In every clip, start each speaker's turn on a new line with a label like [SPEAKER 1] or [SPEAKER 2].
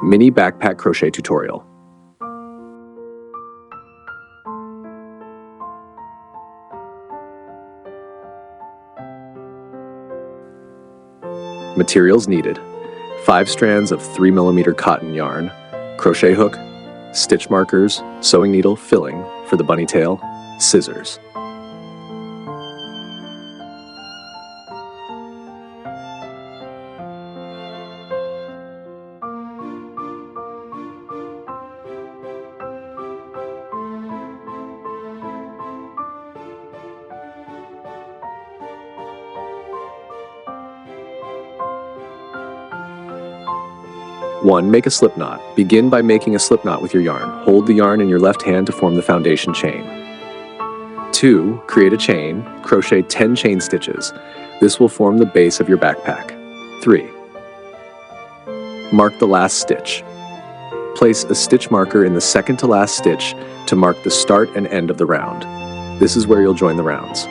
[SPEAKER 1] Mini Backpack Crochet Tutorial. Materials needed: 5 strands of 3mm cotton yarn, crochet hook, stitch markers, sewing needle filling for the bunny tail, scissors. One, make a slip knot. Begin by making a slip knot with your yarn. Hold the yarn in your left hand to form the foundation chain. 2, create a chain. Crochet 10 chain stitches. This will form the base of your backpack. 3, mark the last stitch. Place a stitch marker in the second to last stitch to mark the start and end of the round. This is where you'll join the rounds.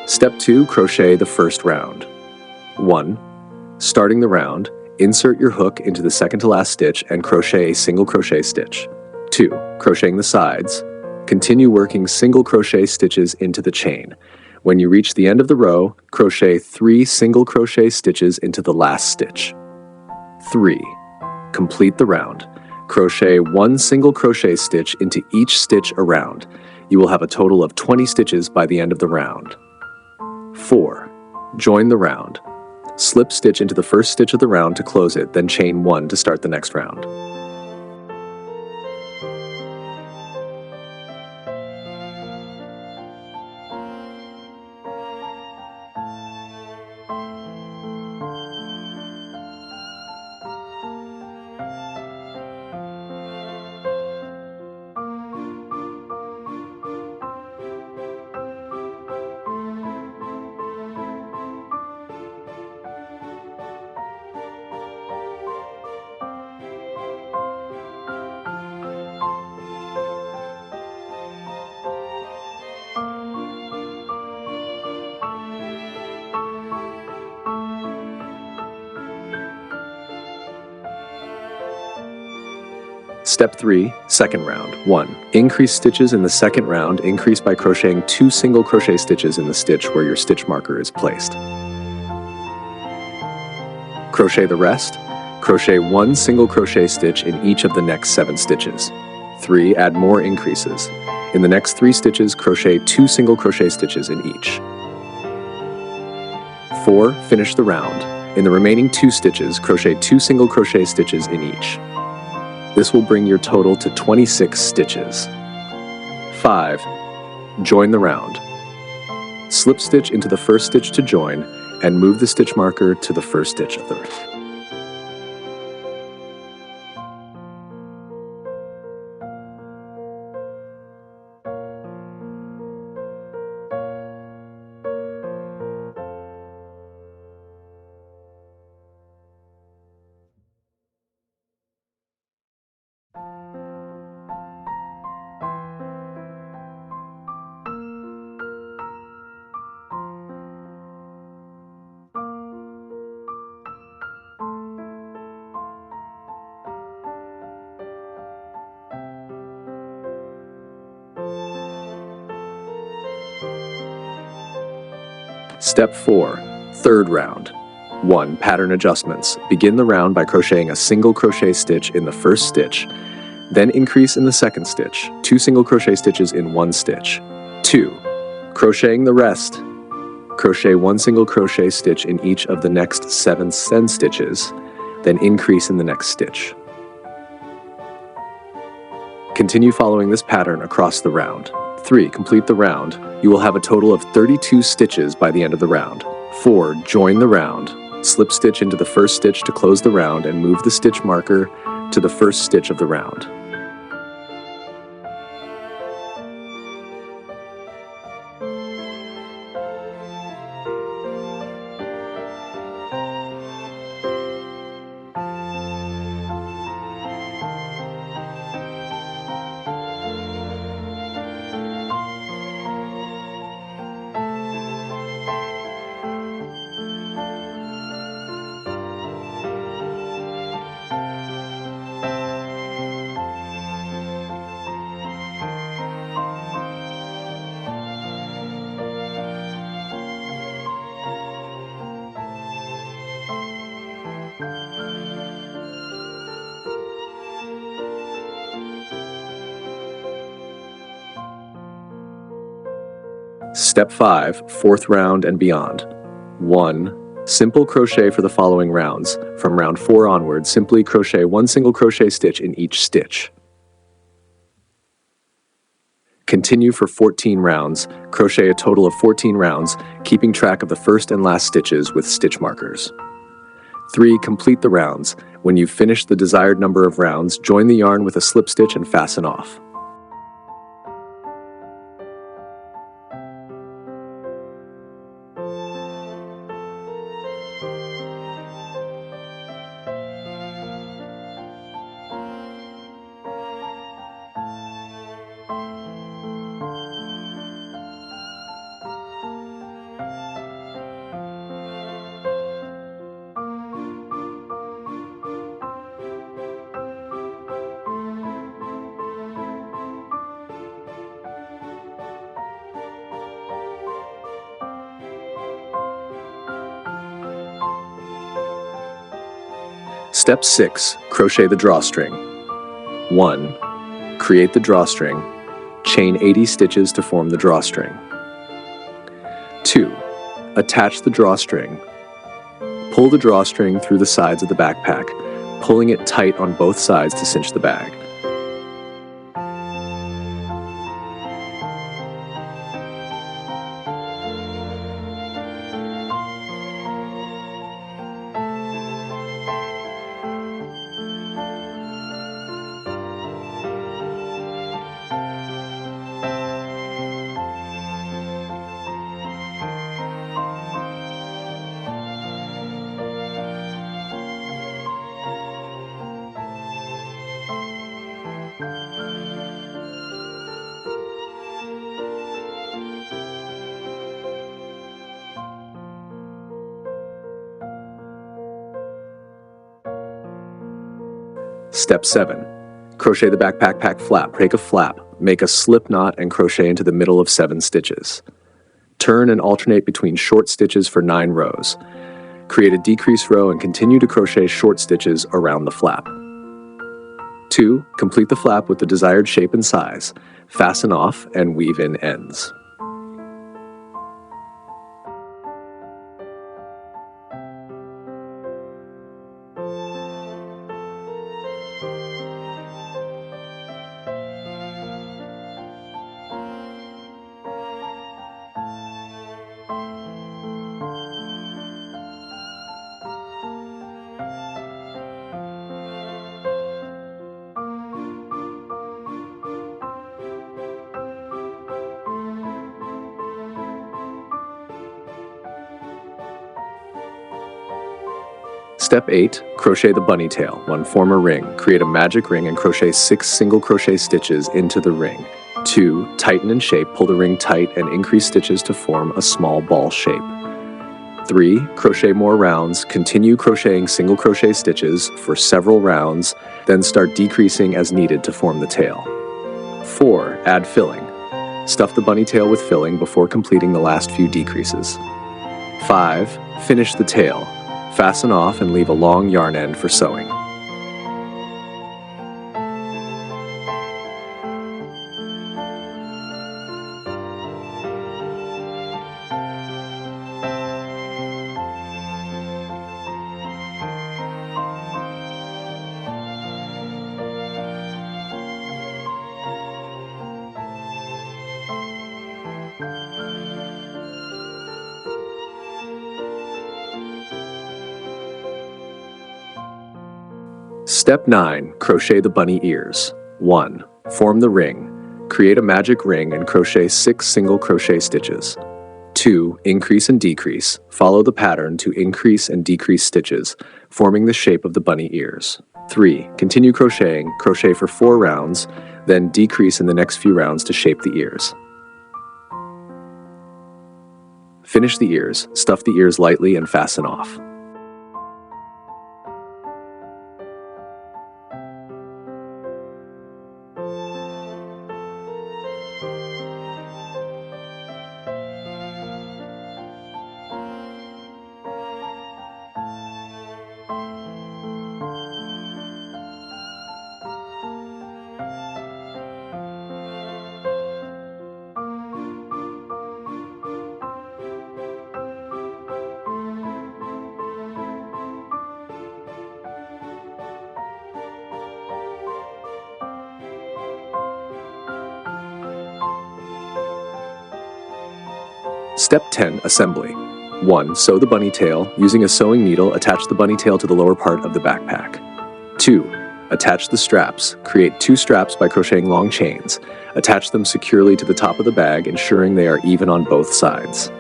[SPEAKER 1] Step 2, crochet the first round. 1, starting the round, insert your hook into the second to last stitch and crochet a single crochet stitch. 2, crocheting the sides. Continue working single crochet stitches into the chain. When you reach the end of the row, crochet 3 single crochet stitches into the last stitch. 3, complete the round. Crochet 1 single crochet stitch into each stitch around. You will have a total of 20 stitches by the end of the round. 4, join the round. Slip stitch into the first stitch of the round to close it, then chain 1 to start the next round. Step 3, second round. 1, increase stitches in the second round. Increase by crocheting 2 single crochet stitches in the stitch where your stitch marker is placed. Crochet the rest. Crochet 1 single crochet stitch in each of the next 7 stitches. 3, add more increases. In the next 3 stitches, crochet 2 single crochet stitches in each. 4, finish the round. In the remaining 2 stitches, crochet 2 single crochet stitches in each. This will bring your total to 26 stitches. 5, join the round. Slip stitch into the first stitch to join and move the stitch marker to the first stitch of the round. Step 4, third round. 1, pattern adjustments. Begin the round by crocheting a single crochet stitch in the first stitch, then increase in the second stitch, 2 single crochet stitches in one stitch. 2, crocheting the rest. Crochet 1 single crochet stitch in each of the next 7 stitches, then increase in the next stitch. Continue following this pattern across the round. 3, complete the round. You will have a total of 32 stitches by the end of the round. 4, join the round. Slip stitch into the first stitch to close the round and move the stitch marker to the first stitch of the round. Step 5, fourth round and beyond. 1. Simple crochet for the following rounds. From round 4 onward, simply crochet one single crochet stitch in each stitch. Continue for 14 rounds. Crochet a total of 14 rounds, keeping track of the first and last stitches with stitch markers. 3. Complete the rounds. When you've finished the desired number of rounds, join the yarn with a slip stitch and fasten off. Step 6. Crochet the drawstring. 1. Create the drawstring. Chain 80 stitches to form the drawstring. 2. Attach the drawstring. Pull the drawstring through the sides of the backpack, pulling it tight on both sides to cinch the bag. Step 7. Crochet the backpack flap. Make a flap, make a slip knot and crochet into the middle of 7 stitches. Turn and alternate between short stitches for 9 rows. Create a decrease row and continue to crochet short stitches around the flap. 2. Complete the flap with the desired shape and size. Fasten off and weave in ends. Step 8. Crochet the bunny tail. 1. Form a ring. Create a magic ring and crochet 6 single crochet stitches into the ring. 2. Tighten and shape. Pull the ring tight and increase stitches to form a small ball shape. 3. Crochet more rounds. Continue crocheting single crochet stitches for several rounds, then start decreasing as needed to form the tail. 4. Add filling. Stuff the bunny tail with filling before completing the last few decreases. 5. Finish the tail. Fasten off and leave a long yarn end for sewing. Step 9. Crochet the bunny ears. 1. Form the ring. Create a magic ring and crochet 6 single crochet stitches. 2. Increase and decrease. Follow the pattern to increase and decrease stitches, forming the shape of the bunny ears. 3. Continue crocheting. Crochet for 4 rounds, then decrease in the next few rounds to shape the ears. Finish the ears, stuff the ears lightly and fasten off. Step 10. Assembly. 1. Sew the bunny tail. Using a sewing needle, attach the bunny tail to the lower part of the backpack. 2. Attach the straps. Create 2 straps by crocheting long chains. Attach them securely to the top of the bag, ensuring they are even on both sides.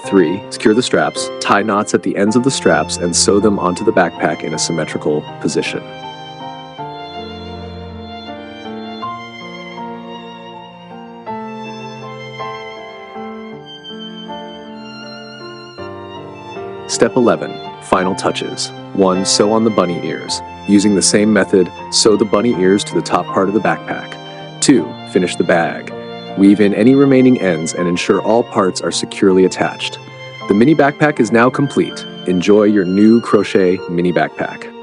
[SPEAKER 1] 3. Secure the straps, tie knots at the ends of the straps, and sew them onto the backpack in a symmetrical position. Step 11. Final touches. 1. Sew on the bunny ears. Using the same method, sew the bunny ears to the top part of the backpack. 2. Finish the bag. Weave in any remaining ends and ensure all parts are securely attached. The mini backpack is now complete. Enjoy your new crochet mini backpack.